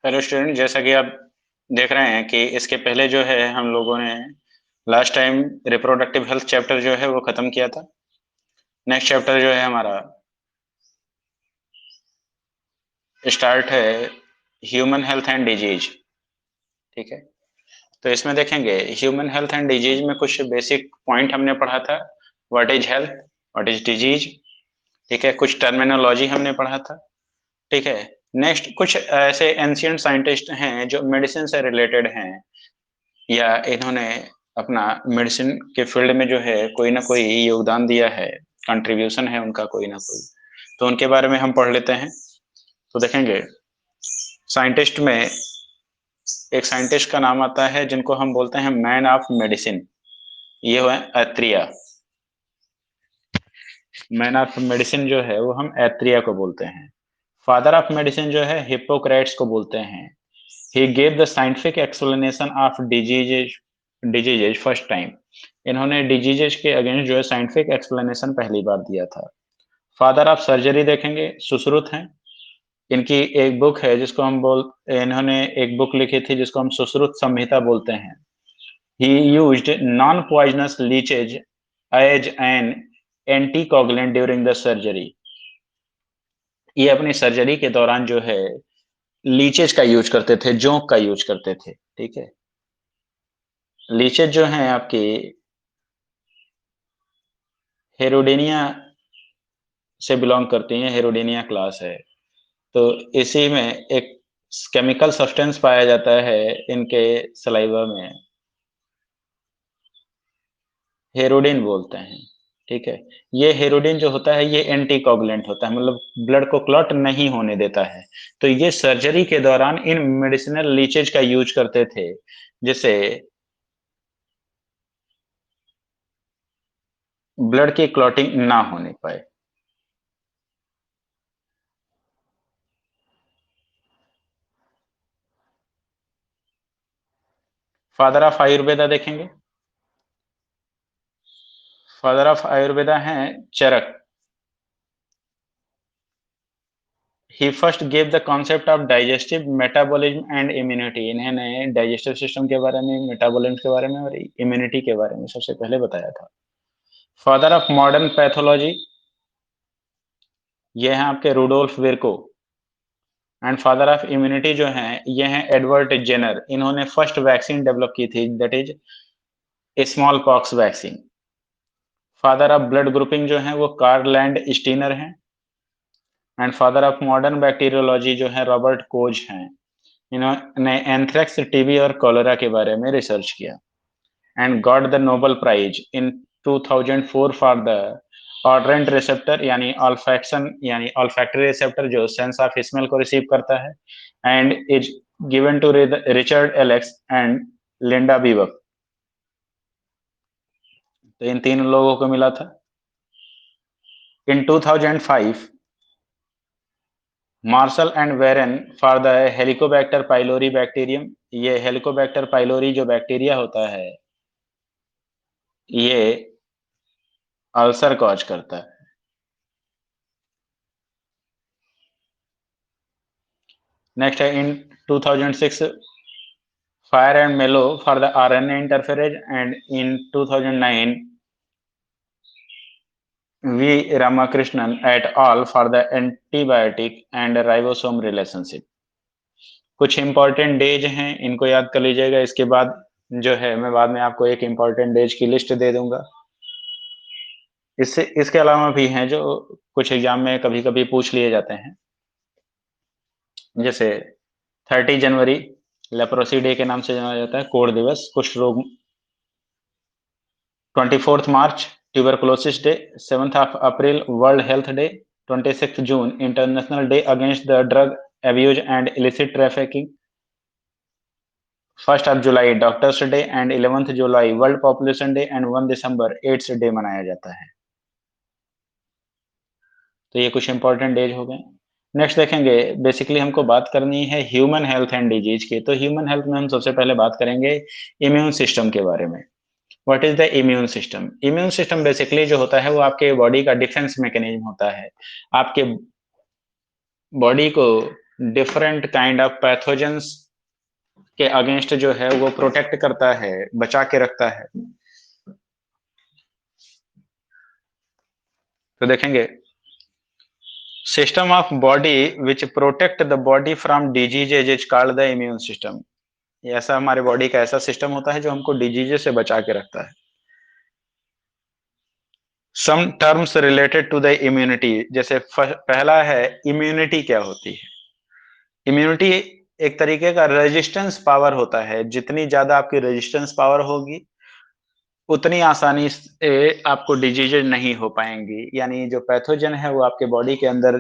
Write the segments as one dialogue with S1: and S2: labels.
S1: Hello student, जैसा कि आप देख रहे हैं कि इसके पहले जो है हम लोगों ने last time reproductive health chapter जो है वो खत्म किया था। नेक्स्ट चैप्टर जो है हमारा स्टार्ट है ह्यूमन हेल्थ एंड डिजीज। ठीक है, तो इसमें देखेंगे ह्यूमन हेल्थ एंड डिजीज में कुछ बेसिक पॉइंट हमने पढ़ा था। What is health, what is disease. ठीक है, कुछ टर्मिनोलॉजी हमने पढ़ा था। ठीक है, नेक्स्ट कुछ ऐसे एंशियंट साइंटिस्ट हैं जो मेडिसिन से रिलेटेड हैं या इन्होंने अपना मेडिसिन के फील्ड में जो है कोई ना कोई योगदान दिया है, कंट्रीब्यूशन है उनका कोई ना कोई, तो उनके बारे में हम पढ़ लेते हैं। तो देखेंगे साइंटिस्ट में एक साइंटिस्ट का नाम आता है जिनको हम बोलते हैं मैन ऑफ मेडिसिन। ये हुआ एथ्रिया। मैन ऑफ मेडिसिन जो है वो हम एथ्रिया को बोलते हैं। फादर ऑफ मेडिसिन जो है हिप्पोक्रेट्स को बोलते हैं। He gave the scientific explanation of diseases first time. इन्होंने डिजीजेज के अगेंस्ट जो है साइंटिफिक एक्सप्लेनेशन पहली बार दिया था। फादर ऑफ सर्जरी देखेंगे सुश्रुत हैं। इनकी एक बुक है जिसको हम बोल इन्होंने एक बुक लिखी थी जिसको हम सुश्रुत संहिता बोलते हैं। He used non poisonous leeches as an anticoagulant during the surgery. ये अपनी सर्जरी के दौरान जो है लीचेज का यूज करते थे, जोंक का यूज करते थे। ठीक है, लीचेज जो हैं आपकी हेरोडेनिया से बिलोंग करती हैं, हेरोडेनिया क्लास है। तो इसी में एक केमिकल सब्सटेंस पाया जाता है इनके सलाइवा में, हेरोडिन बोलते हैं। ठीक है, ये हेरोडिन जो होता है ये एंटीकोगुलेंट होता है, मतलब ब्लड को क्लॉट नहीं होने देता है। तो ये सर्जरी के दौरान इन मेडिसिनल लीचेज का यूज करते थे जिससे ब्लड की क्लॉटिंग ना होने पाए। फादर ऑफ आयुर्वेदा देखेंगे। फादर ऑफ आयुर्वेदा हैं चरक। He first gave the concept of digestive metabolism and immunity। इन्होंने डाइजेस्टिव सिस्टम के बारे में, मेटाबॉलिज्म के बारे में और इम्यूनिटी के बारे में सबसे पहले बताया था। फादर ऑफ मॉडर्न पैथोलॉजी ये हैं आपके Rudolf Virchow. And father of immunity जो हैं ये हैं एडवर्ड जेनर। इन्होंने फर्स्ट वैक्सीन डेवलप की थी, that is smallpox vaccine. Father of blood grouping जो है वो Karl Landsteiner. And father of modern bacteriology जो है रॉबर्ट कोच हैं। इन्होंने एंथ्रेक्स, टीबी और कोलेरा के बारे में रिसर्च किया and got the Nobel prize in 2004 for the odorant receptor यानी ऑल्फैक्शन यानी ऑल्फैक्टरी रिसेप्टर जो सेंस ऑफ स्मेल को रिसीव करता है, and is given to Richard एलेक्स एंड लिंडा बीवक। तो इन तीन लोगों को मिला था। In 2005 Marshall and Warren for the Helicobacter pylori bacterium. ये हेलिकोबैक्टर पाइलोरी जो बैक्टीरिया होता है ये अल्सर कॉज करता है। नेक्स्ट है in 2006 fire and Mello for the RNA interference. And in 2009 V Ramakrishnan et al for the antibiotic and ribosome relationship. कुछ important days हैं, इनको याद कर लीजिएगा। इसके बाद जो है मैं बाद में आपको एक इंपॉर्टेंट डेज की लिस्ट दे दूंगा। इससे इसके अलावा भी हैं जो कुछ एग्जाम में कभी कभी पूछ लिए जाते हैं, जैसे 30 जनवरी लेप्रोसी डे के नाम से जाना जाता है, कोढ़ दिवस, कुष्ठ रोग। 24 March tuberculosis day. 7 April world health day. 26 June international day against the drug abuse and illicit trafficking. 1 July doctors day and 11 July world population day and 1 December AIDS day मनाया जाता है। तो ये कुछ इंपॉर्टेंट डेज हो गए। Next देखेंगे, basically हमको बात करनी है ह्यूमन हेल्थ एंड डिजीज की। तो ह्यूमन हेल्थ में हम सबसे पहले बात करेंगे इम्यून सिस्टम के बारे में। What is the immune system? Immune system basically जो होता है वो आपके बॉडी का डिफेंस मैकेनिज्म होता है। आपके बॉडी को डिफरेंट काइंड ऑफ पैथोजेंस के अगेंस्ट जो है वो प्रोटेक्ट करता है, बचा के रखता है। तो देखेंगे, system of body which protect the body from diseases is called the immune system. ऐसा हमारे बॉडी का ऐसा सिस्टम होता है जो हमको डिजीजेज से बचा के रखता है। Some terms related to the immunity, जैसे पहला है इम्यूनिटी क्या होती है। इम्यूनिटी एक तरीके का रेजिस्टेंस पावर होता है, जितनी ज्यादा आपकी रेजिस्टेंस पावर होगी उतनी आसानी से आपको डिजीजेज नहीं हो पाएंगी, यानी जो पैथोजन है वो आपके बॉडी के अंदर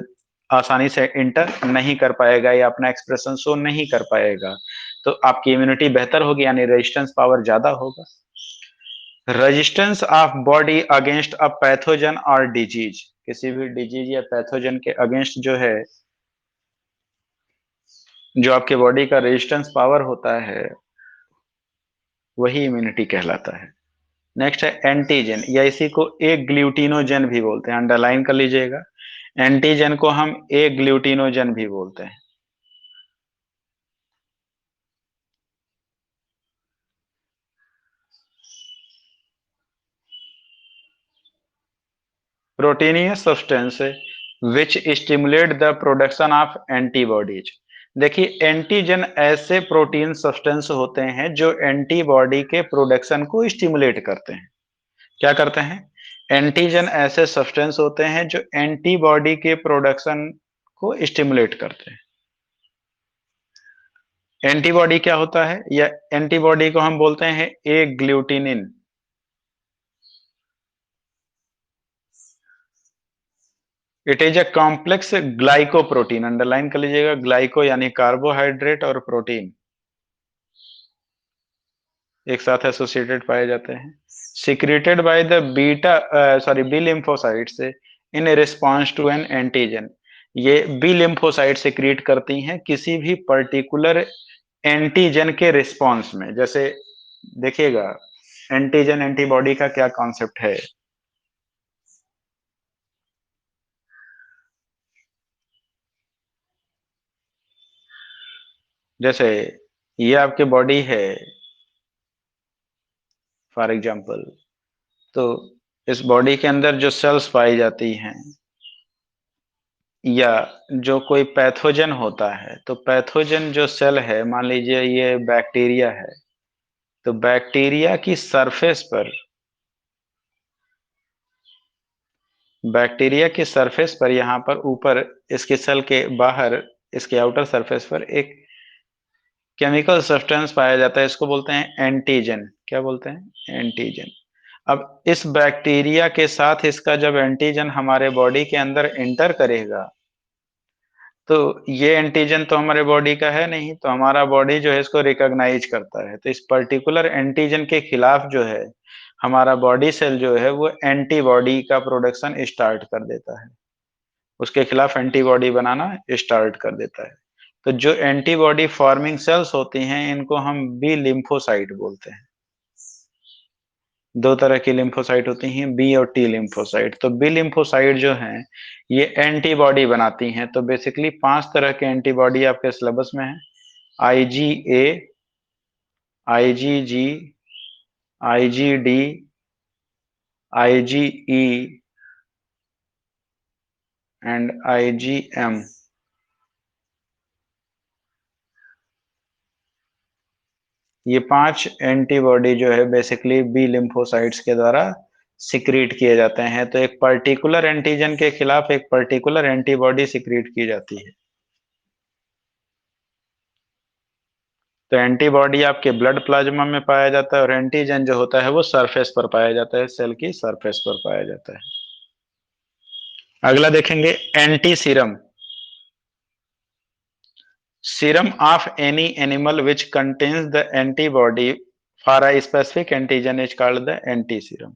S1: आसानी से इंटर नहीं कर पाएगा या अपना एक्सप्रेशन शो नहीं कर पाएगा। तो आपकी इम्यूनिटी बेहतर होगी, यानी रेजिस्टेंस पावर ज्यादा होगा। Resistance of body against a pathogen और डिजीज, किसी भी डिजीज या पैथोजन के अगेंस्ट जो है, जो आपके बॉडी का रेजिस्टेंस पावर होता है वही इम्यूनिटी कहलाता है। नेक्स्ट है एंटीजन, या इसी को एक ग्लूटिनोजन भी बोलते हैं, अंडरलाइन कर लीजिएगा। एंटीजन को हम एक ग्लूटिनोजन भी बोलते हैं। Proteinaceous substance which stimulate the production of antibodies. देखिए, एंटीजन ऐसे प्रोटीन सब्सटेंस होते हैं जो एंटीबॉडी के प्रोडक्शन को स्टिमुलेट करते हैं। क्या करते हैं? एंटीजन ऐसे सब्सटेंस होते हैं जो एंटीबॉडी के प्रोडक्शन को स्टिमुलेट करते हैं। एंटीबॉडी क्या होता है, या एंटीबॉडी को हम बोलते हैं agglutinin. It is a complex glycoprotein, underline कर लीजिएगा, ग्लाइको यानी कार्बोहाइड्रेट और प्रोटीन एक साथ एसोसिएटेड पाए जाते हैं। Secreted by the B lymphocytes in response to an antigen. ये बी लिम्फोसाइट सिक्रीट करती हैं किसी भी पर्टिकुलर एंटीजन के रिस्पॉन्स में। जैसे देखिएगा, एंटीजन एंटीबॉडी का क्या कॉन्सेप्ट है। जैसे ये आपके बॉडी है फॉर एग्जांपल, तो इस बॉडी के अंदर जो सेल्स पाई जाती हैं, या जो कोई पैथोजन होता है, तो पैथोजन जो सेल है, मान लीजिए ये बैक्टीरिया है, तो बैक्टीरिया की सरफेस पर यहाँ पर ऊपर इसके सेल के बाहर इसके आउटर सरफेस पर एक केमिकल सब्सटेंस पाया जाता है, इसको बोलते हैं एंटीजन। क्या बोलते हैं? एंटीजन। अब इस बैक्टीरिया के साथ इसका जब एंटीजन हमारे बॉडी के अंदर इंटर करेगा, तो ये एंटीजन तो हमारे बॉडी का है नहीं, तो हमारा बॉडी जो है इसको रिकॉग्नाइज करता है। तो इस पर्टिकुलर एंटीजन के खिलाफ जो है हमारा बॉडी सेल जो है वो एंटीबॉडी का प्रोडक्शन स्टार्ट कर देता है, उसके खिलाफ एंटीबॉडी बनाना स्टार्ट कर देता है। तो जो एंटीबॉडी फॉर्मिंग सेल्स होती हैं इनको हम बी लिम्फोसाइट बोलते हैं। दो तरह की लिम्फोसाइट होती हैं, बी और टी लिम्फोसाइट। तो बी लिम्फोसाइट जो हैं ये एंटीबॉडी बनाती हैं। तो बेसिकली 5 तरह के एंटीबॉडी आपके सिलेबस में है: IgA, IgG, IgD, IgE and IgM. ये 5 एंटीबॉडी जो है बेसिकली बी लिम्फोसाइट्स के द्वारा सिक्रीट किए जाते हैं। तो एक पर्टिकुलर एंटीजन के खिलाफ एक पर्टिकुलर एंटीबॉडी सिक्रीट की जाती है। तो एंटीबॉडी आपके ब्लड प्लाज्मा में पाया जाता है, और एंटीजन जो होता है वो सरफेस पर पाया जाता है, सेल की सरफेस पर पाया जाता है। अगला देखेंगे anti serum. Serum of any animal which contains the antibody for a specific antigen is called the anti serum.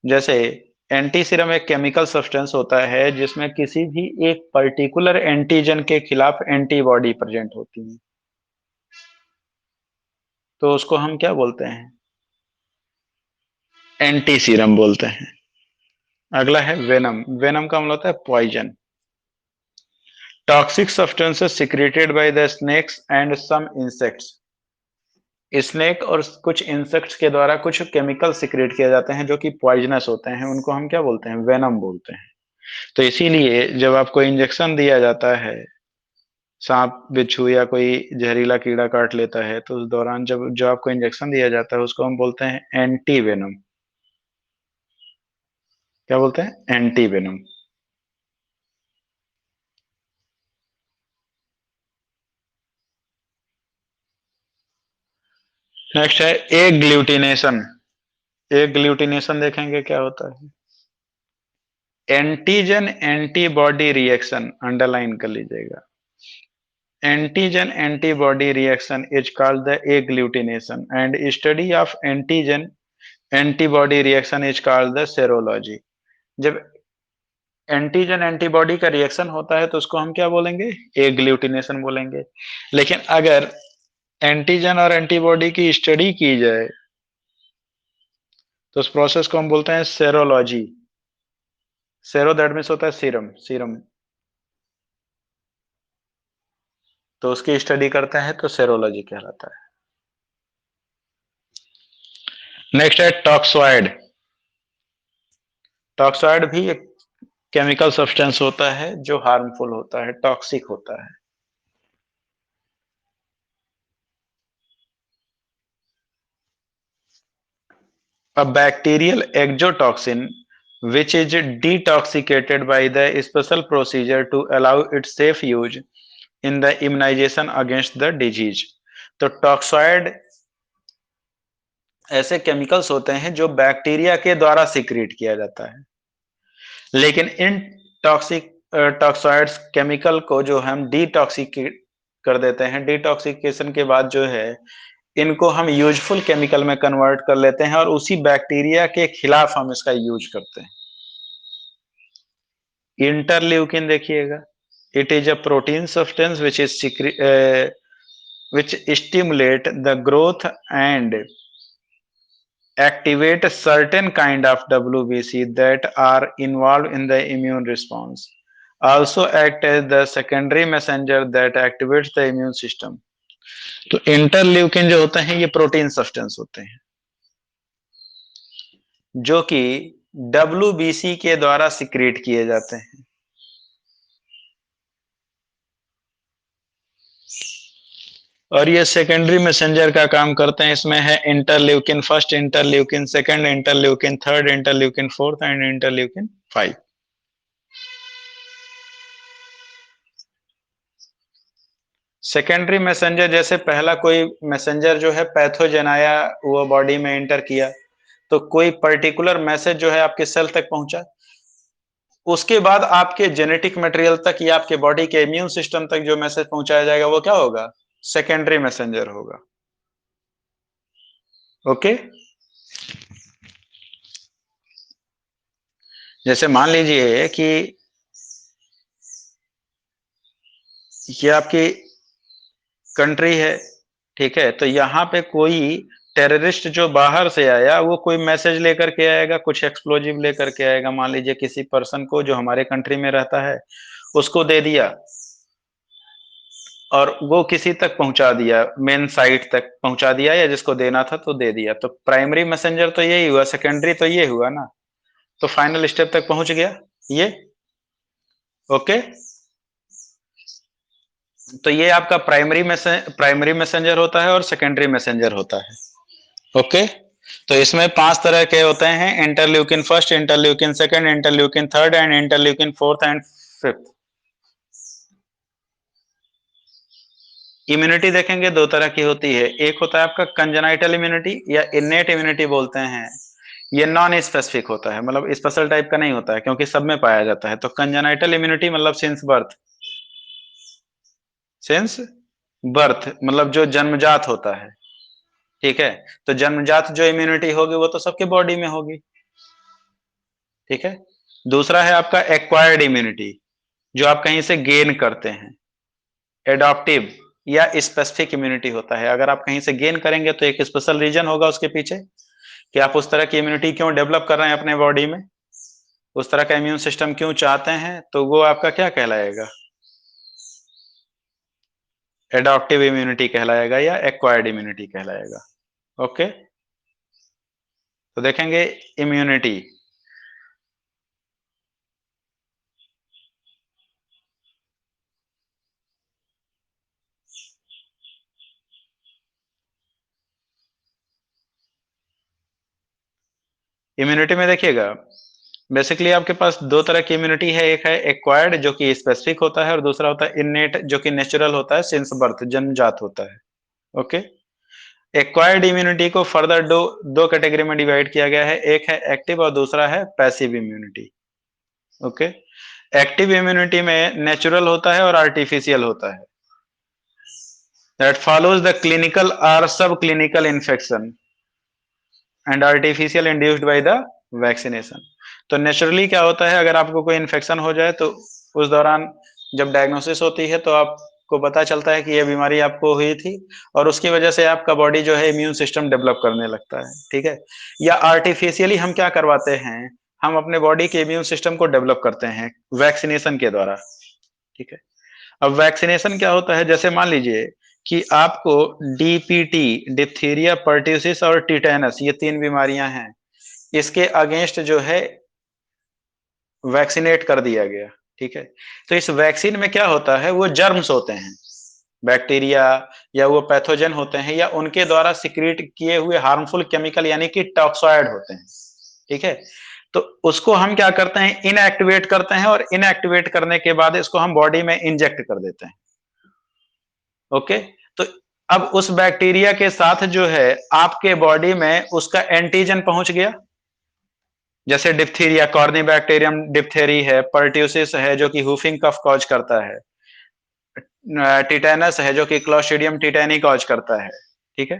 S1: जैसे एंटी सीरम एक केमिकल सब्सटेंस होता है जिसमें किसी भी एक पर्टिकुलर एंटीजन के खिलाफ एंटीबॉडी प्रेजेंट होती है, तो उसको हम क्या बोलते हैं? एंटी सीरम बोलते हैं। अगला है वेनम। वेनम का मतलब होता है poison. Toxic substances secreted by the snakes and some insects. Snake और कुछ इंसेक्ट्स के द्वारा कुछ केमिकल सिक्रेट किए जाते हैं जो कि पॉइजनस होते हैं, उनको हम क्या बोलते हैं, वेनम बोलते हैं। तो इसीलिए जब आपको इंजेक्शन दिया जाता है, सांप बिच्छू या कोई जहरीला कीड़ा काट लेता है, तो उस दौरान जब जो आपको इंजेक्शन दिया जाता है उसको हम बोलते हैं एंटी वेनम। क्या बोलते हैं, एंटी वेनम। नेक्स्ट है एग्लूटिनेशन। एग्लूटिनेशन देखेंगे क्या होता है। एंटीजन एंटीबॉडी रिएक्शन, अंडरलाइन कर लीजिएगा। Antigen antibody reaction is called the agglutination and study of antigen antibody reaction is called the serology. जब एंटीजन एंटीबॉडी का रिएक्शन होता है तो उसको हम क्या बोलेंगे, एग्लूटिनेशन बोलेंगे। लेकिन अगर एंटीजन और एंटीबॉडी की स्टडी की जाए तो उस प्रोसेस को हम बोलते हैं सेरोलॉजी। सेरो दैट मीन्स होता है सीरम, सीरम। तो उसकी स्टडी करते हैं तो सेरोलॉजी कहलाता है। नेक्स्ट है टॉक्सॉइड। टॉक्सॉइड भी एक केमिकल सब्सटेंस होता है जो हार्मफुल होता है, टॉक्सिक होता है। A bacterial exotoxin which is detoxicated by the special procedure to allow its safe use in the immunization against the disease। तो टॉक्सॉइड ऐसे केमिकल्स होते हैं जो बैक्टीरिया के द्वारा सीक्रेट किया जाता है, लेकिन इन टॉक्सिक टॉक्सॉइड्स केमिकल को जो हम डिटॉक्सिकेट कर देते हैं, डिटॉक्सिकेशन के बाद जो है इनको हम यूजफुल केमिकल में कन्वर्ट कर लेते हैं और उसी बैक्टीरिया के खिलाफ हम इसका यूज करते हैं। इंटरल्यूकिन देखिएगा, it is a protein substance which stimulate the growth and activate certain kind of WBC that are involved in the immune response, also act as the secondary messenger that activates the immune system। तो interleukin जो होते हैं ये protein substance होते हैं जो कि WBC के द्वारा सिक्रेट किए जाते हैं। और ये सेकेंडरी मैसेंजर का काम करते हैं। इसमें है interleukin first, interleukin second, interleukin third, interleukin fourth and interleukin 5। Secondary messenger, जैसे पहला कोई मैसेंजर जो है पैथोजन आया, वो बॉडी में एंटर किया, तो कोई पर्टिकुलर मैसेज जो है आपके सेल तक पहुंचा, उसके बाद आपके जेनेटिक मटेरियल तक या आपके बॉडी के इम्यून सिस्टम तक जो मैसेज पहुंचाया जाएगा वो क्या होगा, सेकेंडरी मैसेंजर होगा। ओके, जैसे मान लीजिए कि ये आपकी कंट्री है, ठीक है, तो यहाँ पे कोई टेररिस्ट जो बाहर से आया वो कोई मैसेज लेकर के आएगा, कुछ एक्सप्लोजिव लेकर के आएगा, मान लीजिए किसी पर्सन को जो हमारे कंट्री में रहता है उसको दे दिया और वो किसी तक पहुंचा दिया, मेन साइट तक पहुंचा दिया या जिसको देना था तो दे दिया। तो प्राइमरी मैसेंजर तो यही हुआ, सेकेंडरी तो ये हुआ ना, तो फाइनल स्टेप तक पहुंच गया ये। ओके, तो ये आपका प्राइमरी मैसेंजर होता है और सेकेंडरी मैसेंजर होता है। ओके, तो इसमें 5 तरह के होते हैं, interleukin first, interleukin second, interleukin third and interleukin fourth and fifth. Immunity देखेंगे 2 तरह की होती है, एक होता है आपका कंजेनाइटल इम्यूनिटी या इनेट इम्यूनिटी बोलते हैं। ये नॉन स्पेसिफिक होता है, मतलब स्पेशल टाइप का नहीं होता है क्योंकि सब में पाया जाता है। तो कंजेनाइटल इम्यूनिटी मतलब सिंस बर्थ, सिंस बर्थ मतलब जो जन्मजात होता है, ठीक है। तो जन्मजात जो इम्यूनिटी होगी वो तो सबके बॉडी में होगी, ठीक है। दूसरा है आपका एक्वायर्ड इम्यूनिटी, जो आप कहीं से गेन करते हैं। एडॉप्टिव या स्पेसिफिक इम्यूनिटी होता है, अगर आप कहीं से गेन करेंगे तो एक स्पेशल रीजन होगा उसके पीछे कि आप उस तरह की इम्यूनिटी क्यों डेवलप कर रहे हैं अपने बॉडी में, उस तरह का इम्यून सिस्टम क्यों चाहते हैं, तो वो आपका क्या कहलाएगा, एडॉप्टिव इम्यूनिटी कहलाएगा या एक्वायर्ड इम्यूनिटी कहलाएगा। ओके, तो देखेंगे इम्यूनिटी। इम्यूनिटी में देखिएगा, बेसिकली आपके पास दो तरह की इम्यूनिटी है, एक है एक्वायर्ड जो कि स्पेसिफिक होता है, और दूसरा होता है इननेट जो कि नेचुरल होता है, सिंस बर्थ, जन्मजात होता है। ओके, एक्वायर्ड इम्यूनिटी को फर्दर दो दो कैटेगरी में डिवाइड किया गया है, एक है एक्टिव और दूसरा है passive immunity. Okay, active immunity में नेचुरल होता है और आर्टिफिशियल होता है। दैट फॉलोज द क्लिनिकल और सब clinical infection and artificial induced by the vaccination. तो नेचुरली क्या होता है, अगर आपको कोई इन्फेक्शन हो जाए तो उस दौरान जब डायग्नोसिस होती है तो आपको पता चलता है कि ये बीमारी आपको हुई थी, और उसकी वजह से आपका बॉडी जो है इम्यून सिस्टम डेवलप करने लगता है। ठीक है, या आर्टिफिशियली हम क्या करवाते हैं, हम अपने बॉडी के इम्यून सिस्टम को डेवलप करते हैं वैक्सीनेशन के द्वारा। ठीक है, अब वैक्सीनेशन क्या होता है, जैसे मान लीजिए कि आपको डीपीटी, डिप्थीरिया, पर्ट्यूसिस और टिटेनस, ये 3 बीमारियां हैं, इसके अगेंस्ट जो है वैक्सीनेट कर दिया गया। ठीक है, तो इस वैक्सीन में क्या होता है, वो जर्म्स होते हैं, बैक्टीरिया या वो पैथोजन होते हैं, या उनके द्वारा सिक्रीट किए हुए हार्मफुल केमिकल यानी कि टॉक्सॉइड होते हैं। ठीक है, तो उसको हम क्या करते हैं, इनएक्टिवेट करते हैं, और इनएक्टिवेट करने के बाद इसको हम बॉडी में इंजेक्ट कर देते हैं। ओके, तो अब उस बैक्टीरिया के साथ जो है आपके बॉडी में उसका एंटीजन पहुंच गया, जैसे डिप्थीरिया कॉर्निबैक्टीरियम डिप्थेरी है, पर्ट्यूसिस है जो कि हुफिंग कफ कॉज करता है, टिटेनस है जो कि क्लोस्ट्रिडियम टिटेनी कॉज करता है। ठीक है,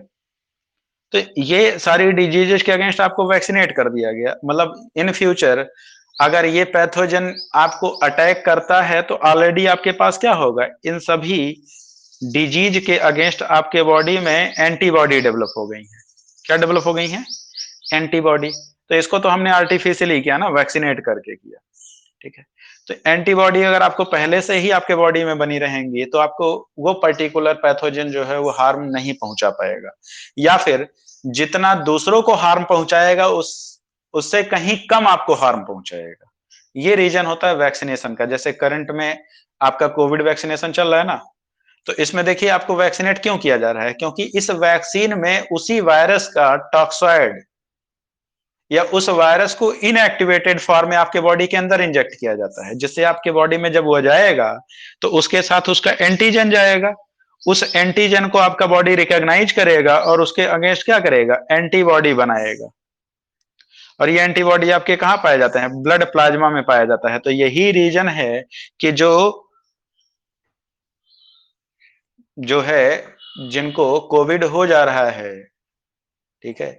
S1: तो ये सारी डिजीजेस के अगेंस्ट आपको वैक्सीनेट कर दिया गया, मतलब इन फ्यूचर अगर ये पैथोजन आपको अटैक करता है तो ऑलरेडी आपके पास क्या होगा, इन सभी डिजीज के अगेंस्ट आपके बॉडी में एंटीबॉडी डेवलप हो गई है। क्या डेवलप हो गई है, एंटीबॉडी। तो इसको तो हमने आर्टिफिशियली किया ना, वैक्सीनेट करके किया। ठीक है, तो एंटीबॉडी अगर आपको पहले से ही आपके बॉडी में बनी रहेंगी तो आपको वो पर्टिकुलर पैथोजन जो है वो हार्म नहीं पहुंचा पाएगा, या फिर जितना दूसरों को हार्म पहुंचाएगा उससे कहीं कम आपको हार्म पहुंचाएगा। ये रीजन होता है वैक्सीनेशन का। जैसे करंट में आपका कोविड वैक्सीनेशन चल रहा है ना, तो इसमें देखिए आपको वैक्सीनेट क्यों किया जा रहा है, क्योंकि इस वैक्सीन में उसी वायरस का टॉक्सॉइड या उस वायरस को इनएक्टिवेटेड फॉर्म में आपके बॉडी के अंदर इंजेक्ट किया जाता है, जिससे आपके बॉडी में जब वो जाएगा तो उसके साथ उसका एंटीजन जाएगा, उस एंटीजन को आपका बॉडी रिकॉग्नाइज करेगा और उसके अगेंस्ट क्या करेगा, एंटीबॉडी बनाएगा। और ये एंटीबॉडी आपके कहाँ पाया जाता है, ब्लड प्लाज्मा में पाया जाता है। तो यही रीजन है कि जो जो है जिनको कोविड हो जा रहा है, ठीक है,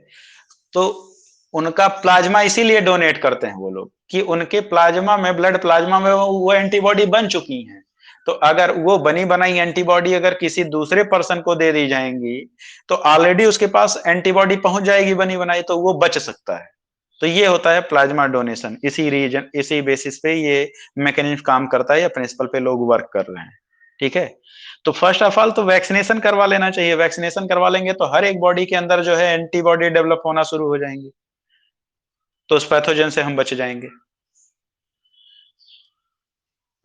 S1: तो उनका प्लाज्मा इसीलिए डोनेट करते हैं वो लोग कि उनके प्लाज्मा में, ब्लड प्लाज्मा में वो एंटीबॉडी बन चुकी हैं। तो अगर वो बनी बनाई एंटीबॉडी अगर किसी दूसरे पर्सन को दे दी जाएंगी तो ऑलरेडी उसके पास एंटीबॉडी पहुंच जाएगी बनी बनाई, तो वो बच सकता है। तो ये होता है प्लाज्मा डोनेशन। इसी रीजन, इसी बेसिस पे ये मैकेनिज्म काम करता है या प्रिंसिपल पे लोग वर्क कर रहे हैं। ठीक है, तो फर्स्ट ऑफ ऑल तो वैक्सीनेशन करवा लेना चाहिए। वैक्सीनेशन करवा लेंगे तो हर एक बॉडी के अंदर जो है एंटीबॉडी डेवलप होना शुरू हो जाएंगी, तो उस पैथोजन से हम बच जाएंगे।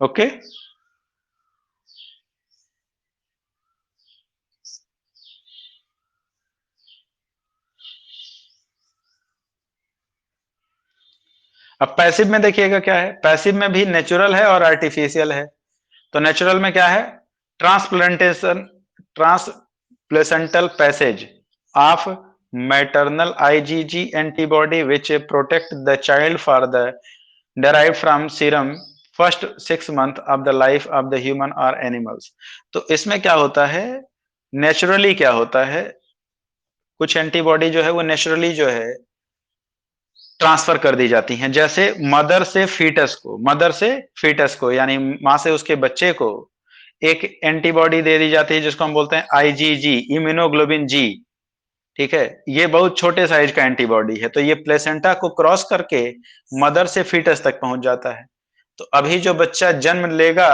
S1: ओके, अब पैसिव में देखिएगा क्या है, पैसिव में भी नेचुरल है और आर्टिफिशियल है। तो नेचुरल में क्या है, transplantation, ट्रांसप्लेसेंटल passage of maternal IgG antibody which protect the child for the derived from serum first 6 month of the life of the human or animals। तो इसमें क्या होता है, नेचुरली क्या होता है, कुछ एंटीबॉडी जो है वो नेचुरली जो है ट्रांसफर कर दी जाती हैं। जैसे मदर से फीटस को यानी माँ से उसके बच्चे को एक एंटीबॉडी दे दी जाती है जिसको हम बोलते हैं आईजीजी, इम्यूनोग्लोबिन जी। ठीक है, ये बहुत छोटे साइज का एंटीबॉडी है, तो ये प्लेसेंटा को क्रॉस करके मदर से फीटस तक पहुंच जाता है। तो अभी जो बच्चा जन्म लेगा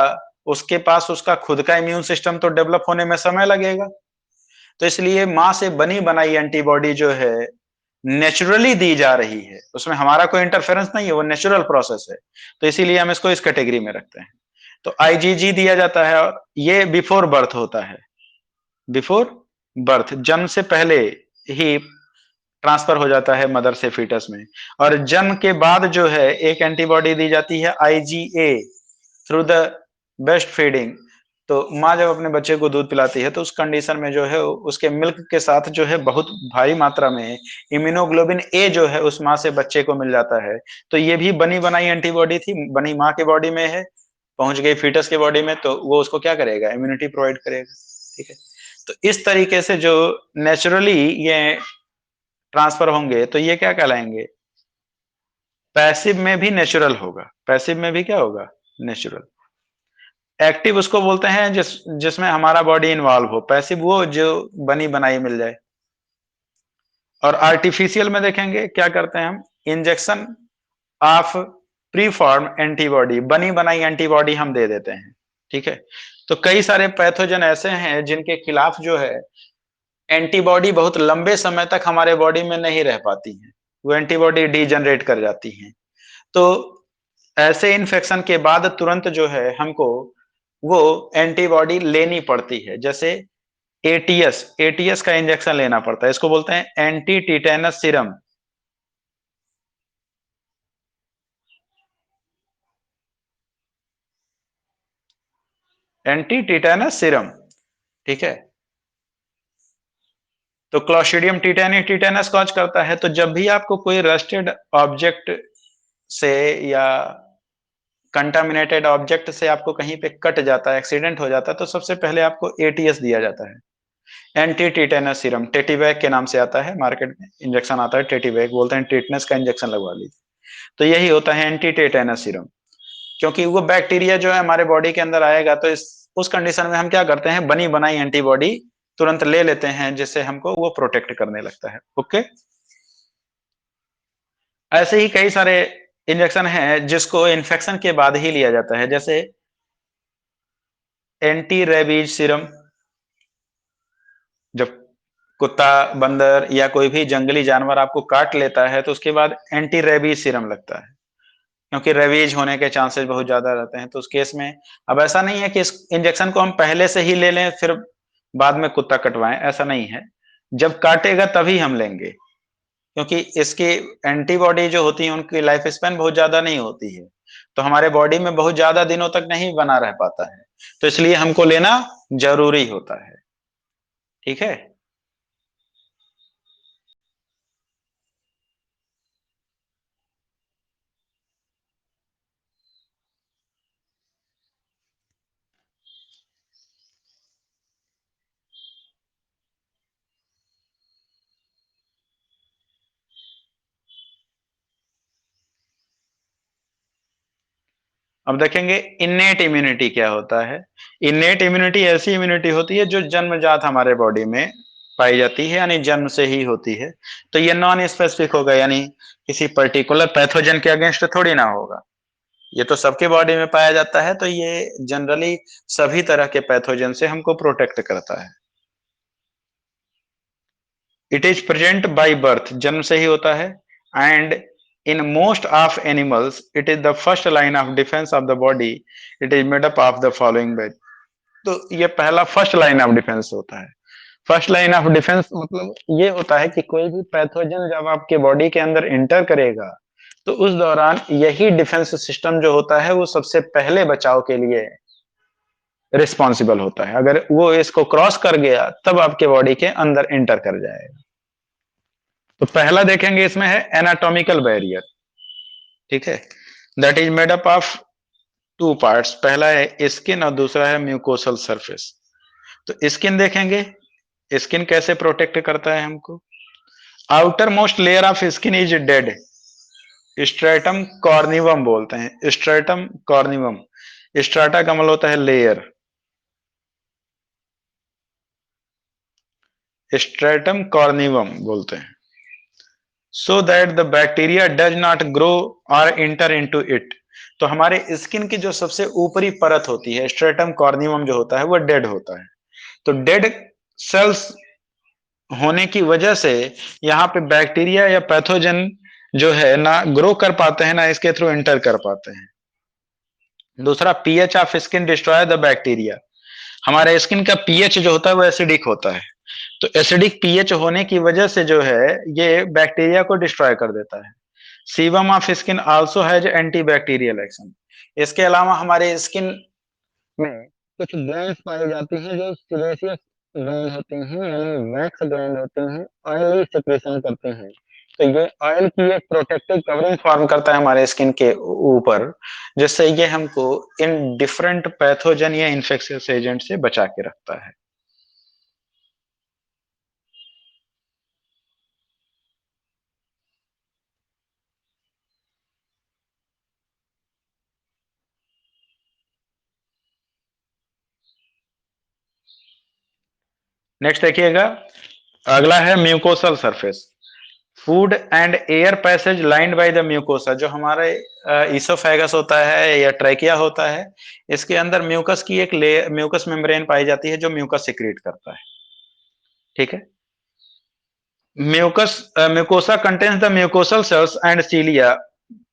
S1: उसके पास उसका खुद का इम्यून सिस्टम तो डेवलप होने में समय लगेगा। तो इसलिए माँ से बनी बनाई एंटीबॉडी जो है नेचुरली दी जा रही है, उसमें हमारा कोई इंटरफेरेंस नहीं है, वो नेचुरल प्रोसेस है। तो इसीलिए हम इसको इस कैटेगरी में रखते हैं। तो आईजीजी दिया जाता है और ये बिफोर बर्थ होता है, बिफोर बर्थ, जन्म से पहले ही ट्रांसफर हो जाता है मदर से फीटस में। और जन्म के बाद जो है एक एंटीबॉडी दी जाती है IgA through the best feeding. तो माँ जब अपने बच्चे को दूध पिलाती है तो उस कंडीशन में जो है उसके मिल्क के साथ जो है बहुत भारी मात्रा में इम्यूनोग्लोबिन ए जो है उस माँ से बच्चे को मिल जाता है। तो ये भी बनी बनाई एंटीबॉडी थी, बनी माँ के बॉडी में है, पहुंच गई फीटस के बॉडी में, तो वो उसको क्या करेगा, इम्यूनिटी प्रोवाइड करेगा। ठीक है, तो इस तरीके से जो नेचुरली ये ट्रांसफर होंगे तो ये क्या कहलाएंगे, पैसिव में भी नेचुरल होगा, पैसिव में भी क्या होगा, नेचुरल। एक्टिव उसको बोलते हैं जिसमें हमारा बॉडी इन्वॉल्व हो, पैसिव वो जो बनी बनाई मिल जाए। और आर्टिफिशियल में देखेंगे क्या करते हैं हम, injection of pre form antibody, बनी बनाई एंटीबॉडी हम दे देते हैं। ठीक है, तो कई सारे पैथोजन ऐसे हैं जिनके खिलाफ जो है एंटीबॉडी बहुत लंबे समय तक हमारे बॉडी में नहीं रह पाती है, वो एंटीबॉडी डीजनरेट कर जाती हैं। तो ऐसे इन्फेक्शन के बाद तुरंत जो है हमको वो एंटीबॉडी लेनी पड़ती है। जैसे एटीएस, एटीएस का इंजेक्शन लेना पड़ता है, इसको बोलते हैं anti tetanus serum. Anti tetanus serum, ठीक है। तो क्लॉस्ट्रिडियम टिटेनी टिटेनस कॉज करता है। तो जब भी आपको कोई रस्टेड ऑब्जेक्ट से या कंटामिनेटेड ऑब्जेक्ट से आपको कहीं पे कट जाता है, एक्सीडेंट हो जाता है, तो सबसे पहले आपको एटीएस दिया जाता है, एंटी टिटेनस सीरम। टेटीवैक के नाम से आता है मार्केट में, इंजेक्शन आता है टेटीवैक, बोलते हैं टिटनेस का इंजेक्शन लगवा लीजिए। तो यही होता है एंटी टिटेनस सीरम, क्योंकि वो बैक्टीरिया जो है हमारे बॉडी के अंदर आएगा तो इस उस कंडीशन में हम क्या करते हैं, बनी बनाई एंटीबॉडी तुरंत ले लेते हैं, जिससे हमको वो प्रोटेक्ट करने लगता है। ओके, ऐसे ही कई सारे इंजेक्शन हैं जिसको इन्फेक्शन के बाद ही लिया जाता है, जैसे एंटी रेबीज सीरम। जब कुत्ता, बंदर या कोई भी जंगली जानवर आपको काट लेता है तो उसके बाद एंटी रेबीज सीरम लगता है, क्योंकि रेबीज होने के चांसेस बहुत ज्यादा रहते हैं। तो उस केस में अब ऐसा नहीं है कि इस इंजेक्शन को हम पहले से ही ले लें फिर बाद में कुत्ता कटवाएं, ऐसा नहीं है। जब काटेगा तभी हम लेंगे, क्योंकि इसकी एंटीबॉडी जो होती है उनकी लाइफ स्पैन बहुत ज्यादा नहीं होती है, तो हमारे बॉडी में बहुत ज्यादा दिनों तक नहीं बना रह पाता है, तो इसलिए हमको लेना जरूरी होता है। ठीक है, अब देखेंगे इन्नेट इम्यूनिटी क्या होता है। इन्नेट इम्यूनिटी ऐसी इम्यूनिटी होती है जो जन्मजात हमारे बॉडी में पाई जाती है, यानी जन्म से ही होती है। तो ये नॉन स्पेसिफिक होगा, यानी किसी पर्टिकुलर पैथोजन के अगेंस्ट थोड़ी ना होगा, ये तो सबके बॉडी में पाया जाता है, तो ये जनरली सभी तरह के पैथोजन से हमको प्रोटेक्ट करता है। It is present by birth, जन्म से ही होता है। And in most of animals it is the first line of defence of the body. It is made up of the following bye. तो ये पहला फर्स्ट लाइन ऑफ डिफेंस होता है। First line of defence मतलब ये होता है कि कोई भी पैथोजन जब आपके बॉडी के अंदर इंटर करेगा तो उस दौरान यही डिफेंस सिस्टम जो होता है वो सबसे पहले बचाव के लिए रिस्पॉन्सिबल होता है। अगर वो इसको क्रॉस कर गया तब आपके बॉडी के अंदर इंटर कर जाएगा। तो पहला देखेंगे इसमें है एनाटॉमिकल बैरियर। ठीक है, that is made up of two parts, पहला है स्किन और दूसरा है म्यूकोसल सरफेस। तो स्किन देखेंगे, स्किन कैसे प्रोटेक्ट करता है हमको। Outermost layer of skin is dead, stratum corneum बोलते हैं, स्ट्रेटम कॉर्निवम। स्ट्राटा का मतलब होता है लेयर, स्ट्रेटम कॉर्निवम बोलते हैं। So that the bacteria does not grow और इंटर इनटू इट, तो हमारे स्किन की जो सबसे ऊपरी परत होती है, स्ट्रेटम कॉर्नियम जो होता है, वो डेड होता है। तो डेड सेल्स होने की वजह से यहाँ पे बैक्टीरिया या पैथोजन जो है ना ग्रो कर पाते हैं, ना इसके थ्रू एंटर कर पाते हैं। दूसरा, pH of skin destroy the bacteria. हमारे स्किन का पीएच जो होता है वो एसिडिक होता है। तो एसिडिक पीएच होने की वजह से जो है ये बैक्टीरिया को डिस्ट्रॉय कर देता है। Sebum of skin also has anti bacterial action. इसके अलावा हमारे स्किन में कुछ ग्लैंड्स पाई जाती हैं जो सिलेसियस ग्लैंड होते हैं, यानी वैक्स ग्लैंड होते हैं, ऑयली सेक्रेशन करते हैं। तो ये ऑयल की एक प्रोटेक्टिव कवरिंग फॉर्म करता है हमारे स्किन के ऊपर, जिससे ये हमको इन डिफरेंट पैथोजन या इन्फेक्शियस एजेंट से बचा के रखता है। नेक्स्ट देखिएगा, अगला है mucosal surface. Food and air passage lined by the mucosa. जो हमारे इसोफेगस होता है या ट्रैकिया होता है, इसके अंदर म्यूकस की एक लेयर, म्यूकस मेम्ब्रेन पाई जाती है जो म्यूकस सिक्रीट करता है। ठीक है। Mucus mucosa contains the mucosal cells and cilia.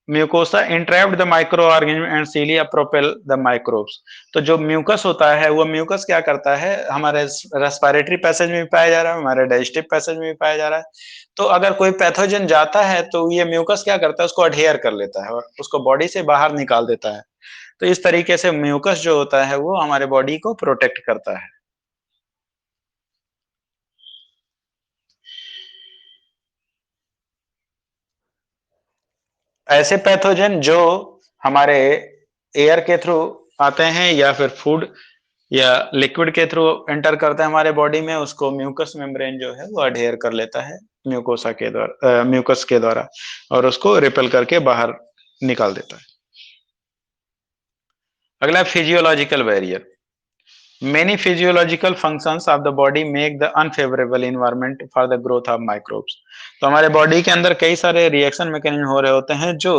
S1: Mucosa entrapped the microorganism and cilia propel the microbes. तो जो म्यूकस होता है वो म्यूकस क्या करता है, हमारे रेस्पिरेटरी पैसेज में भी पाया जा रहा है, हमारे डाइजेस्टिव पैसेज में भी पाया जा रहा है। तो अगर कोई पैथोजन जाता है तो ये म्यूकस क्या करता है, उसको अडहेयर कर लेता है और उसको बॉडी से बाहर निकाल देता है। तो इस तरीके से म्यूकस जो होता है वो हमारे बॉडी को प्रोटेक्ट करता है। ऐसे पैथोजन जो हमारे एयर के थ्रू आते हैं या फिर फूड या लिक्विड के थ्रू एंटर करते हैं हमारे बॉडी में, उसको म्यूकस मेम्ब्रेन जो है वो अडहेयर कर लेता है म्यूकोसा के द्वारा, म्यूकस के द्वारा, और उसको रिपेल करके बाहर निकाल देता है। अगला physiological barrier. Many physiological functions of the body make the unfavorable environment for the growth of microbes। तो हमारे बॉडी के अंदर कई सारे रिएक्शन मैकेनिज्म हो रहे होते हैं जो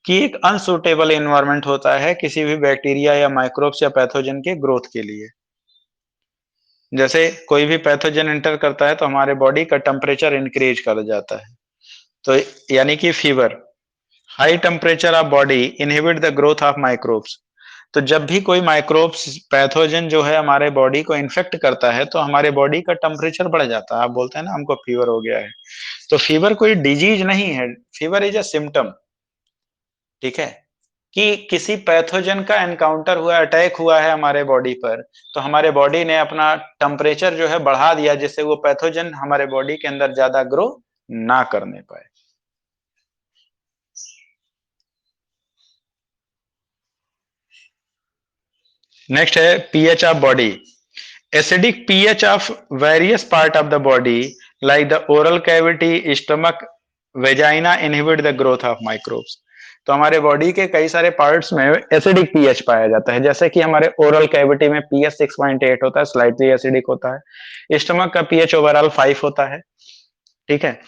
S1: कि एक अनसुटेबल एनवायरनमेंट होता है किसी भी बैक्टीरिया या माइक्रोब्स या पैथोजन के ग्रोथ के लिए। जैसे कोई भी पैथोजन एंटर करता है तो हमारे बॉडी का टेम्परेचर इंक्रीज कर जाता है, तो यानी कि fever. High temperature of body inhibit the growth of microbes. तो जब भी कोई माइक्रोब्स पैथोजन जो है हमारे बॉडी को इन्फेक्ट करता है तो हमारे बॉडी का टेम्परेचर बढ़ जाता है। आप बोलते हैं ना हमको फीवर हो गया है, तो फीवर कोई डिजीज नहीं है, फीवर इज अ सिम्टम। ठीक है, कि किसी पैथोजन का एनकाउंटर हुआ, अटैक हुआ है हमारे बॉडी पर, तो हमारे बॉडी ने अपना टेम्परेचर जो है बढ़ा दिया जिससे वो पैथोजन हमारे बॉडी के अंदर ज्यादा ग्रो ना करने पाए। नेक्स्ट है pH of body. Acidic pH of various part of the body like the oral cavity, stomach, vagina inhibit the growth of microbes। तो हमारे बॉडी के कई सारे पार्ट्स में एसिडिक पीएच पाया जाता है, जैसे कि हमारे ओरल कैविटी में पीएच 6.8 होता है, स्लाइटली एसिडिक होता है। स्टमक का पीएच ओवरऑल 5 होता है। ठीक है।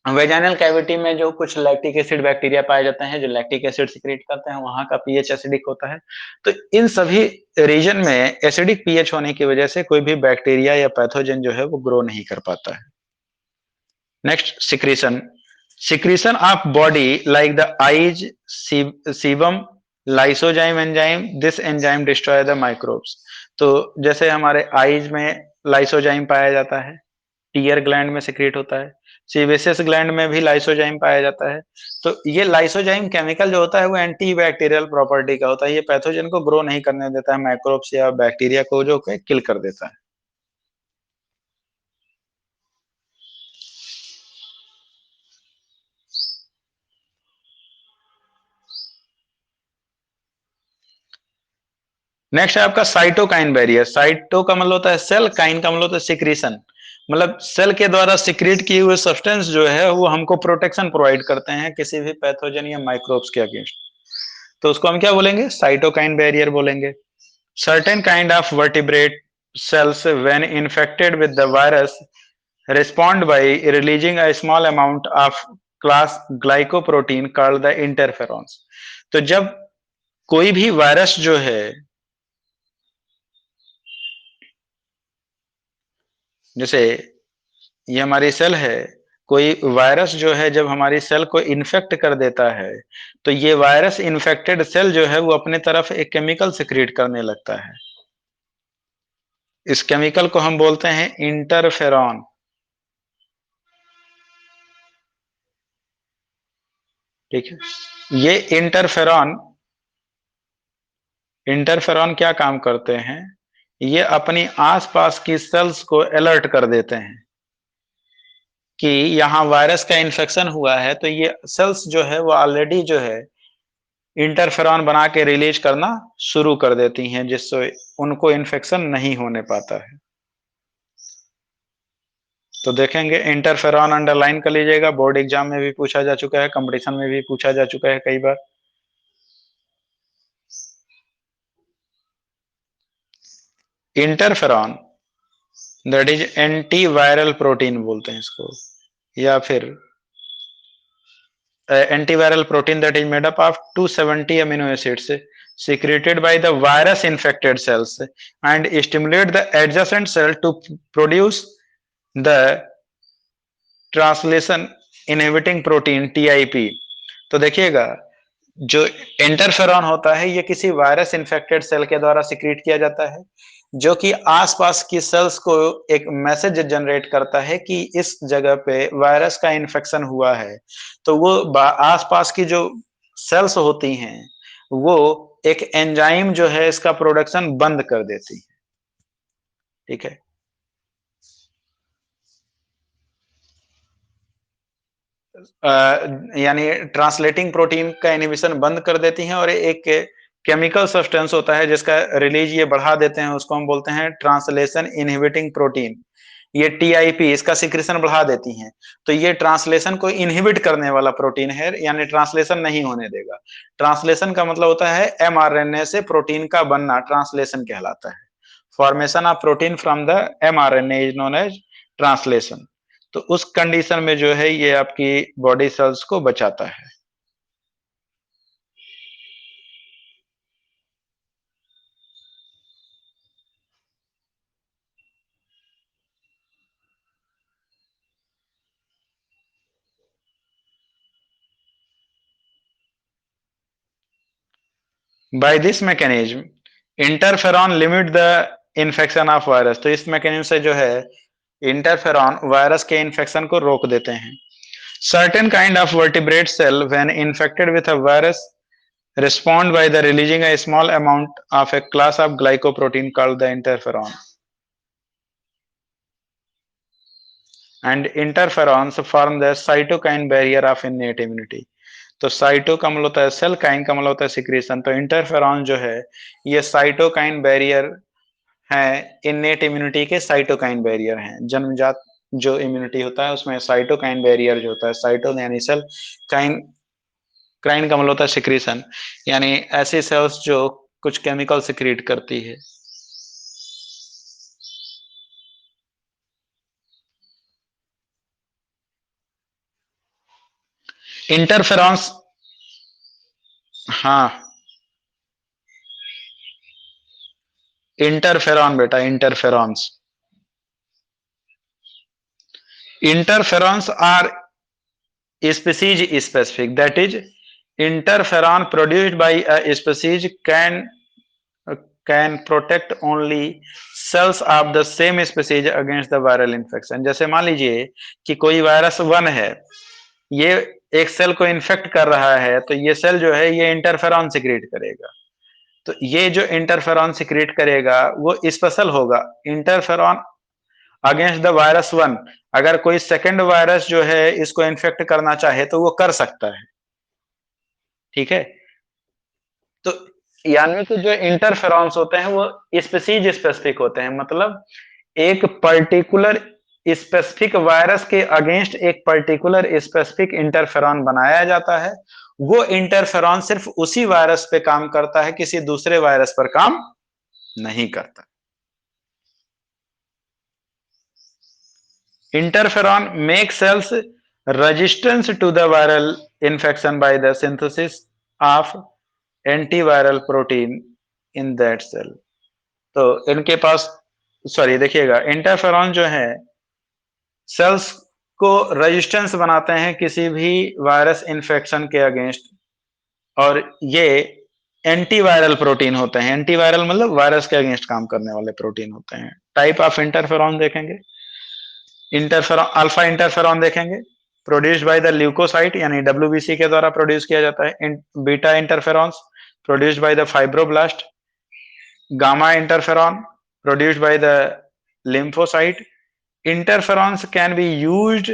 S1: वेजाइनल कैविटी में जो कुछ लैक्टिक एसिड बैक्टीरिया पाए जाते हैं जो लैक्टिक एसिड सिक्रेट करते हैं, वहां का पीएच एसिडिक होता है। तो इन सभी रीजन में एसिडिक पीएच होने की वजह से कोई भी बैक्टीरिया या पैथोजन जो है वो ग्रो नहीं कर पाता है। Next, secretion. Secretion of body like the eyes, sebum, lysozyme enzyme, this enzyme destroy the microbes. तो जैसे हमारे आइज में लाइसोजाइम पाया जाता है, टीयर ग्लैंड में सिक्रेट होता है, सीबेसियस ग्लैंड में भी लाइसोजाइम पाया जाता है। तो ये लाइसोजाइम केमिकल जो होता है वो एंटी बैक्टीरियल प्रॉपर्टी का होता है, ये पैथोजन को ग्रो नहीं करने देता है, माइक्रोब्स या बैक्टीरिया को जो किल कर देता है। नेक्स्ट है आपका साइटोकाइन बैरियर। साइटो का मतलब होता है सेल, काइन का मतलब होता है सिक्रीशन। मतलब सेल के द्वारा सिक्रीट किए हुए सब्सटेंस जो है वो हमको प्रोटेक्शन प्रोवाइड करते हैं किसी भी पैथोजन या माइक्रोब्स के अगेंस्ट। तो उसको हम क्या बोलेंगे, साइटोकाइन बैरियर बोलेंगे। Certain kind of vertebrate cells, when infected with the virus, respond by releasing a small amount of class glycoprotein called the interferons। तो जब कोई भी वायरस जो है, जैसे ये हमारी सेल है, कोई वायरस जो है जब हमारी सेल को इन्फेक्ट कर देता है, तो ये वायरस इन्फेक्टेड सेल जो है वो अपने तरफ एक केमिकल सिक्रीट करने लगता है। इस केमिकल को हम बोलते हैं इंटरफेरॉन। ठीक है। ये इंटरफेरॉन इंटरफेरॉन क्या काम करते हैं, ये अपनी आसपास की सेल्स को अलर्ट कर देते हैं कि यहाँ वायरस का इन्फेक्शन हुआ है, तो ये सेल्स जो है वो ऑलरेडी जो है इंटरफेरॉन बना के रिलीज करना शुरू कर देती हैं, जिससे उनको इन्फेक्शन नहीं होने पाता है। तो देखेंगे इंटरफेरॉन अंडरलाइन कर लीजिएगा, बोर्ड एग्जाम में भी पूछा जा चुका है, कंपटीशन में भी पूछा जा चुका है कई बार। Interferon that is antiviral protein बोलते हैं इसको, या फिर antiviral protein that is made up of 270 amino acids secreted by the virus infected cells and stimulate the adjacent cell to produce the translation inhibiting protein TIP। तो देखिएगा, जो interferon होता है ये किसी वायरस इन्फेक्टेड सेल के द्वारा secrete किया जाता है, जो कि आसपास की सेल्स को एक मैसेज जनरेट करता है कि इस जगह पे वायरस का इन्फेक्शन हुआ है। तो वो आसपास की जो सेल्स होती हैं वो एक एंजाइम जो है इसका प्रोडक्शन बंद कर देती है। ठीक है। यानी ट्रांसलेटिंग प्रोटीन का इनहिबिशन बंद कर देती हैं, और एक केमिकल सब्सटेंस होता है जिसका रिलीज ये बढ़ा देते हैं, उसको हम बोलते हैं ट्रांसलेशन इनहिबिटिंग प्रोटीन। ये टीआईपी इसका सिक्रेशन बढ़ा देती हैं, तो ये ट्रांसलेशन को इनहिबिट करने वाला प्रोटीन है, यानी ट्रांसलेशन नहीं होने देगा। ट्रांसलेशन का मतलब होता है एमआरएनए से प्रोटीन का बनना, ट्रांसलेशन कहलाता है। Formation of protein from the mRNA is known as translation. तो उस कंडीशन में जो है ये आपकी बॉडी सेल्स को बचाता है। By this mechanism interferon limit the infection of virus. तो इस मैकेनिज्म से जो है इंटरफेरॉन वायरस के इन्फेक्शन को रोक देते हैं। Certain kind of vertebrate cell when infected with a virus respond by the releasing a small amount of a class of glycoprotein called the interferon, and interferons form the cytokine barrier of innate immunity। तो cyto का मतलब होता है cell, Kine का मतलब होता है secretion. तो इंटरफेरॉन जो है ये साइटोकाइन बैरियर है, इनेट इम्यूनिटी के साइटोकाइन बैरियर हैं। जन्मजात जो इम्यूनिटी होता है उसमें साइटोकाइन बैरियर जो होता है, साइटो यानी सेल, काइन क्राइन का मतलब होता है सिक्रीशन, यानी ऐसी सेल्स जो कुछ केमिकल सिक्रीट करती है। इंटरफेरॉन्स, हाँ, इंटरफेरॉन बेटा, interferons. Interferons are species specific, that is interferon produced by a species can protect only cells of the same species against the viral infection। जैसे मान लीजिए कि कोई वायरस 1 है, ये एक सेल को इन्फेक्ट कर रहा है, तो ये सेल जो है ये इंटरफेरॉन सिक्रीट करेगा। तो ये जो इंटरफेरॉन सिक्रीट करेगा वो स्पेशल होगा, इंटरफेरॉन अगेंस्ट द वायरस 1। अगर कोई सेकंड वायरस जो है इसको इन्फेक्ट करना चाहे तो वो कर सकता है। ठीक है। तो यानी कि जो इंटरफेरॉन्स होते हैं वो स्पीसीज स्पेसिफिक होते हैं, मतलब एक पर्टिकुलर स्पेसिफिक वायरस के अगेंस्ट एक पर्टिकुलर स्पेसिफिक इंटरफेरॉन बनाया जाता है। वो इंटरफेरॉन सिर्फ उसी वायरस पे काम करता है, किसी दूसरे वायरस पर काम नहीं करता। Interferon makes cells resistant to the viral infection by the synthesis of antiviral protein in that cell. तो इनके पास, सॉरी देखिएगा, इंटरफेरॉन जो है सेल्स को रेजिस्टेंस बनाते हैं किसी भी वायरस इन्फेक्शन के अगेंस्ट, और ये एंटीवायरल प्रोटीन होते हैं। एंटीवायरल मतलब वायरस के अगेंस्ट काम करने वाले प्रोटीन होते हैं। टाइप ऑफ इंटरफेरॉन देखेंगे, इंटरफेरॉन अल्फा इंटरफेरॉन देखेंगे, प्रोड्यूस्ड बाय द ल्यूकोसाइट यानी डब्ल्यूबीसी के द्वारा प्रोड्यूस किया जाता है। Beta interferons produced by the fibroblast. Gamma interferon produced by the lymphocyte. Interferons can be used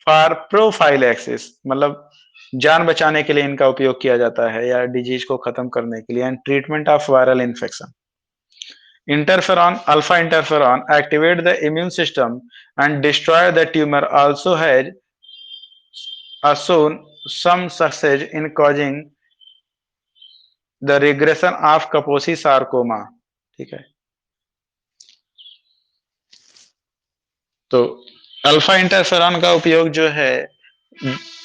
S1: for prophylaxis, मतलब जान बचाने के लिए इनका उपयोग किया जाता है या डिजीज को खत्म करने के लिए, and treatment of viral infection. Interferon, alpha interferon, activate the immune system and destroy the tumor. Also has shown some success in causing the regression of Kaposi sarcoma. ठीक है, तो अल्फा इंटरफेरॉन का उपयोग जो है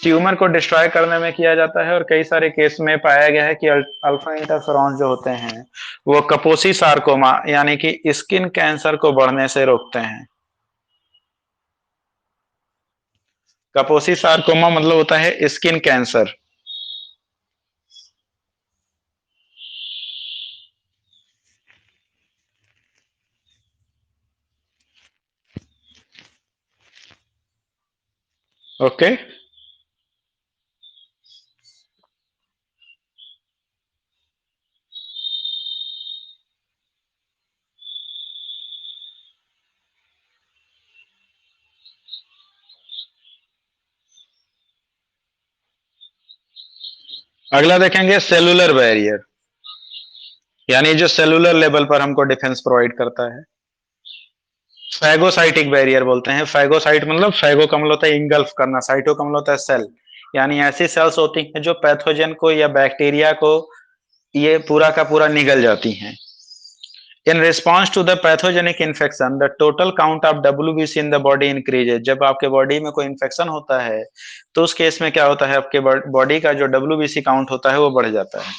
S1: ट्यूमर को destroy करने में किया जाता है, और कई सारे केस में पाया गया है कि अल्फा इंटरफेरॉन जो होते हैं वो कपोसी सार्कोमा यानी कि स्किन कैंसर को बढ़ने से रोकते हैं। कपोसी सार्कोमा मतलब होता है स्किन कैंसर। ओके, अगला देखेंगे सेलुलर बैरियर, यानी जो सेलुलर लेवल पर हमको डिफेंस प्रोवाइड करता है। फैगोसाइटिक बैरियर बोलते हैं। फैगोसाइट मतलब फैगो का मतलब होता है इंगल्फ करना, साइटो का मतलब होता है सेल, यानी ऐसी सेल्स होती हैं जो पैथोजन को या बैक्टीरिया को ये पूरा का पूरा निगल जाती हैं। In response to the pathogenic infection the total count of WBC in the body increases. जब आपके बॉडी में कोई इन्फेक्शन होता है तो उस केस में क्या होता है, आपके बॉडी का जो डब्ल्यूबीसी काउंट होता है वो बढ़ जाता है।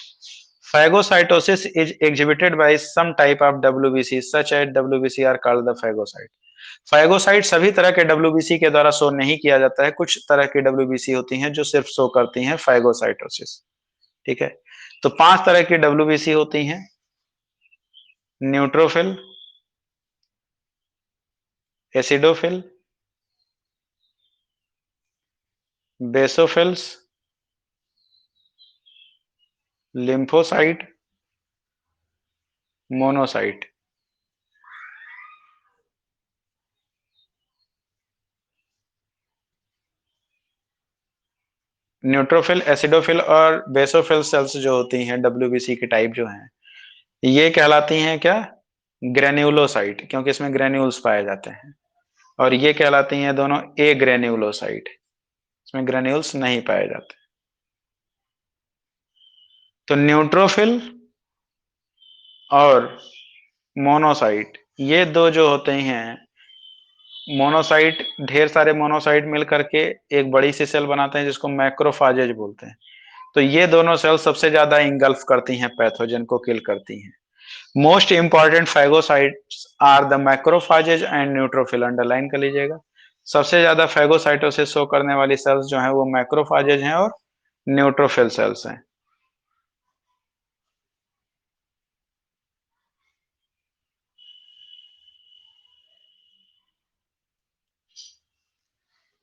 S1: Phagocytosis is exhibited by some type of WBC such as WBC are called the phagocyte। फाइगोसाइट सभी तरह के डब्ल्यूबीसी के द्वारा शो नहीं किया जाता है, कुछ तरह की डब्ल्यूबीसी होती हैं जो सिर्फ शो करती हैं फाइगोसाइटोसिस। ठीक है, तो 5 तरह की डब्ल्यूबीसी होती हैं: neutrophil, acidophil, basophils, lymphocyte, monocyte. Neutrophil, acidophil और बेसोफिल सेल्स जो होती हैं डब्ल्यूबीसी की टाइप जो हैं, ये कहलाती हैं क्या, ग्रेन्युलोसाइट, क्योंकि इसमें ग्रेन्यूल्स पाए जाते हैं। और ये कहलाती हैं दोनों ए ग्रेन्युलोसाइट, इसमें ग्रेन्यूल्स नहीं पाए जाते। तो न्यूट्रोफिल और मोनोसाइट ये दो जो होते हैं, मोनोसाइट ढेर सारे मोनोसाइट मिल करके एक बड़ी सी सेल बनाते हैं जिसको मैक्रोफाजेज बोलते हैं। तो ये दोनों सेल सबसे ज्यादा इंगल्फ करती हैं, पैथोजन को किल करती हैं। Most important phagocytes are the macrophages and neutrophil, underline कर लीजिएगा। सबसे ज्यादा फैगोसाइटोसिस शो करने वाली सेल्स जो है वो मैक्रोफाजेज हैं और न्यूट्रोफिल सेल्स हैं।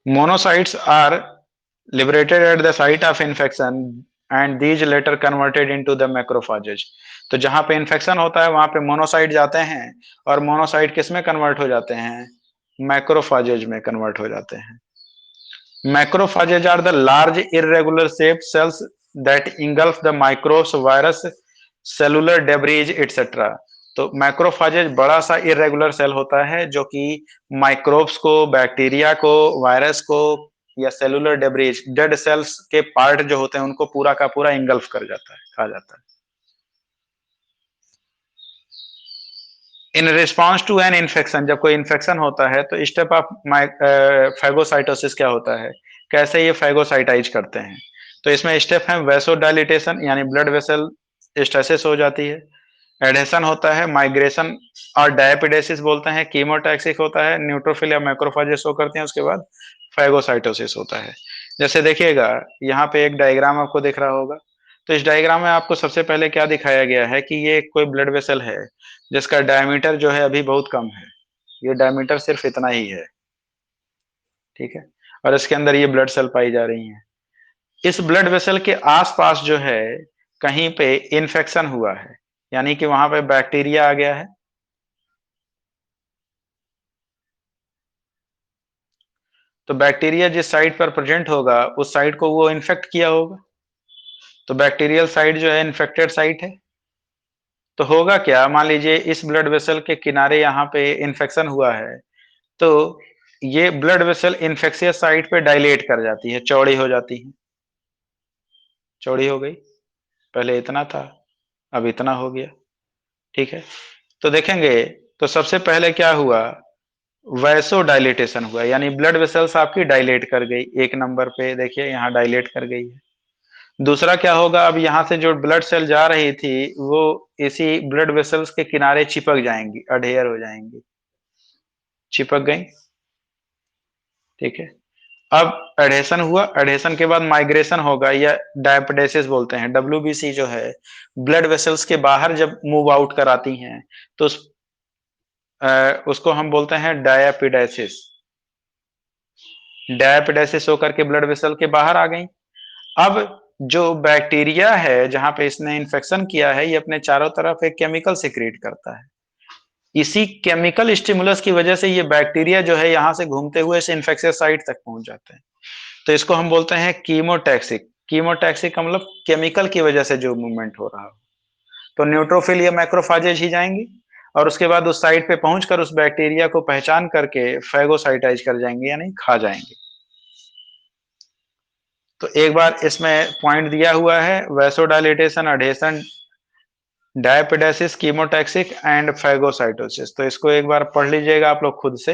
S1: Monocytes are liberated at the site of infection and these later converted into the macrophages। तो जहां पे इन्फेक्शन होता है वहां पे मोनोसाइट जाते हैं और मोनोसाइट किस में कन्वर्ट हो जाते हैं, मैक्रोफाजेज में कन्वर्ट हो जाते हैं। Macrophages are the large irregular shaped cells that engulf the microbes, virus, cellular debris etc। तो मैक्रोफाजेज बड़ा सा इरेगुलर सेल होता है जो कि माइक्रोब्स को, बैक्टीरिया को, वायरस को या सेलुलर डेब्रिज, डेड सेल्स के पार्ट जो होते हैं उनको पूरा का पूरा इंगल्फ कर जाता है, खा जाता है। In response to an infection, जब कोई इन्फेक्शन होता है तो स्टेप ऑफ फैगोसाइटोसिस क्या होता है, कैसे ये फैगोसाइटाइज करते हैं। तो इसमें स्टेप है वैसोडाइलिटेशन यानी ब्लड वेसल स्टेसिस हो जाती है, एडहेशन होता है, माइग्रेशन और डायपिडेसिस बोलते हैं, कीमोटैक्सिक होता है, न्यूट्रोफिल या मैक्रोफेज शो करते हैं, उसके बाद फैगोसाइटोसिस होता है। जैसे देखिएगा, यहाँ पे एक डायग्राम आपको दिख रहा होगा, तो इस डायग्राम में आपको सबसे पहले क्या दिखाया गया है कि ये कोई ब्लड वेसल है, जिसका डायमीटर जो है अभी बहुत कम है। ये डायमीटर सिर्फ इतना ही है, ठीक है? और इसके अंदर ये ब्लड सेल पाई जा रही हैं। इस ब्लड वेसल के आसपास जो है, कहीं पे इन्फेक्शन हुआ है, यानी कि वहां पे बैक्टीरिया आ गया है। तो बैक्टीरिया जिस साइट पर प्रेजेंट होगा, उस साइट को वो इन्फेक्ट किया होगा। तो बैक्टीरियल साइट जो है इन्फेक्टेड साइट है। तो होगा क्या, मान लीजिए इस ब्लड वेसल के किनारे यहाँ पे इन्फेक्शन हुआ है, तो ये ब्लड वेसल इन्फेक्शियस साइट पे डायलेट कर जाती है, चौड़ी हो जाती है। चौड़ी हो गई, पहले इतना था, अब इतना हो गया, ठीक है? तो देखेंगे, तो सबसे पहले क्या हुआ, वैसो डायलिटेशन हुआ, यानी ब्लड वेसल्स आपकी डायलेट कर गई। एक नंबर पे देखिए यहाँ डायलेट कर गई है। दूसरा क्या होगा, अब यहाँ से जो ब्लड सेल जा रही थी, वो इसी ब्लड वेसल्स के किनारे चिपक जाएंगी, अडेयर हो जाएंगी, चिपक गई, ठीक है? अब एडहेशन हुआ, एडहेशन के बाद माइग्रेशन होगा या डायपिडेसिस बोलते हैं। डब्ल्यूबीसी जो है, ब्लड वेसल्स के बाहर जब मूव आउट कराती हैं, तो उसको हम बोलते हैं डायापिडेसिस। डायापिडेसिस होकर के ब्लड वेसल के बाहर आ गई। अब जो बैक्टीरिया है जहां पे इसने इन्फेक्शन किया है, ये अपने चारों तरफ एक केमिकल सिक्रीट करता है। इसी केमिकल स्टिमुलस की वजह से ये बैक्टीरिया जो है यहाँ से घूमते हुए इस इन्फेक्शियस साइट तक पहुंच जाते हैं। तो इसको हम बोलते हैं कीमोटैक्सिक। कीमोटैक्सिक का मतलब केमिकल की वजह से जो मूवमेंट हो रहा हो। तो न्यूट्रोफिल या मैक्रोफाजेज ही जाएंगी, और उसके बाद उस साइट पे पहुंचकर उस बैक्टीरिया को पहचान करके फैगोसाइटाइज कर जाएंगे, यानी खा जाएंगे। तो एक बार इसमें पॉइंट दिया हुआ है, वैसोडाइलेटेशन, अडहेशन, डायपिडेसिस, कीमोटैक्सिक एंड फैगोसाइटोसिस। तो इसको एक बार पढ़ लीजिएगा आप लोग खुद से।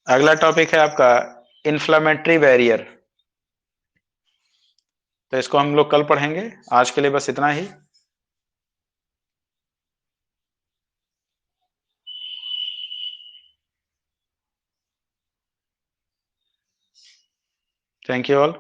S1: अगला टॉपिक है आपका इन्फ्लेमेटरी बैरियर। तो इसको हम लोग कल पढ़ेंगे, आज के लिए बस इतना ही। Thank you all.